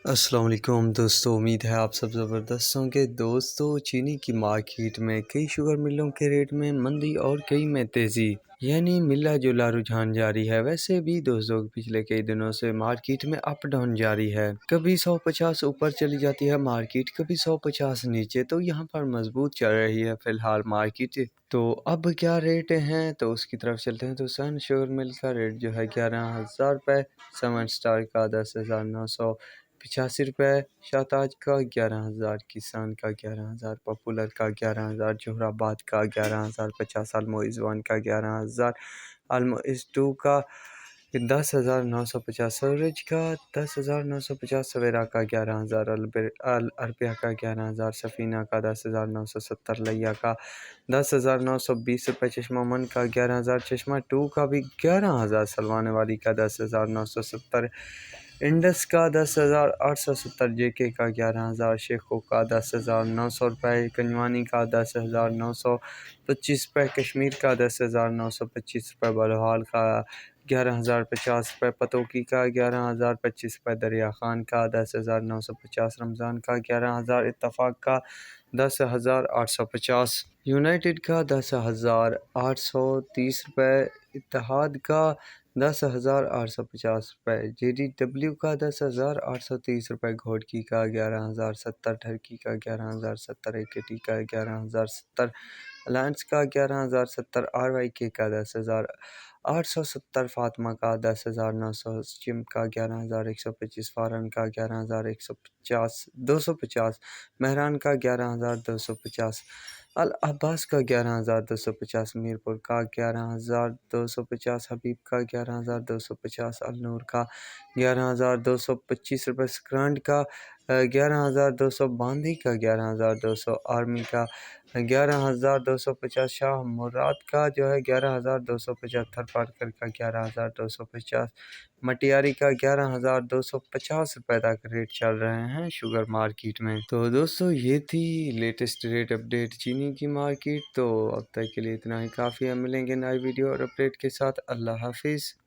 السلام علیکم دوستو، امید ہے آپ سب زبردست ہوں گے۔ دوستو، چینی کی مارکیٹ میں کئی شوگر ملوں کے ریٹ میں مندی اور کئی میں تیزی، یعنی ملا جلا رجحان جاری ہے۔ ویسے بھی دوستو پچھلے کئی دنوں سے مارکیٹ میں اپ ڈاؤن جاری ہے، کبھی 150 اوپر چلی جاتی ہے مارکیٹ، کبھی 150 نیچے، تو یہاں پر مضبوط چل رہی ہے فی الحال مارکیٹ۔ تو اب کیا ریٹ ہیں تو اس کی طرف چلتے ہیں۔ تو سن شوگر مل کا ریٹ جو ہے 11,000 روپے، 7 سٹار کا 10,985 روپے، شہتاج کا 11,000، کسان کا 11,000، پاپولر کا 11,000، جوہر آباد کا 11,050، الموز 1 کا 11,000، الموز 2 کا 10,950، سورج کا 10,950، سویرا کا 11,000، العربیہ کا 11,000، سفینہ کا 10,970، لیا کا 10,920 روپے، چشمہ من کا 11,000، چشمہ 2 کا بھی 11,000، سلوانے والی کا 10,970، انڈس کا 10,870، جے کے کا 11,000، شیخو کا 10,900 روپے، کنجوانی کا 10,925 روپے، کشمیر کا 10,925 روپے، بلوحال کا 11,050 روپے، پتوکی کا 11,025 روپے، دریا خان کا 10,950، رمضان کا 11,000، اتفاق کا 10,850، یونائٹڈ کا 10,830 روپے، اتحاد کا 10,850 روپے، جے ڈی ڈبلیو کا 10,830 روپے، گھوڑکی کا 11,070، ٹھرکی کا 11,070، اے کے ٹی کا 11,070، الائنس کا 11,070، آر وائی کے کا 10,870، فاطمہ کا 10,900، چم کا 11,125، فارن کا 11,150، 250، مہران کا 11,250، العباس کا 11,250، میرپور کا 11,250، حبیب کا 11,250، النور کا 11,225 روپے، سکرانڈ کا 11,200، باندی کا 11,200، آرمی کا 11,250، شاہ مراد کا جو ہے 11,275، پارکر کا 11,250، مٹیاری کا 11,250 روپے تک ریٹ چل رہے ہیں شوگر مارکیٹ میں۔ تو دوستو یہ تھی لیٹسٹ ریٹ اپڈیٹ چینی کی مارکیٹ۔ تو اب تک کے لیے اتنا ہی کافی ہے، ملیں گے نئی ویڈیو اور اپڈیٹ کے ساتھ۔ اللہ حافظ۔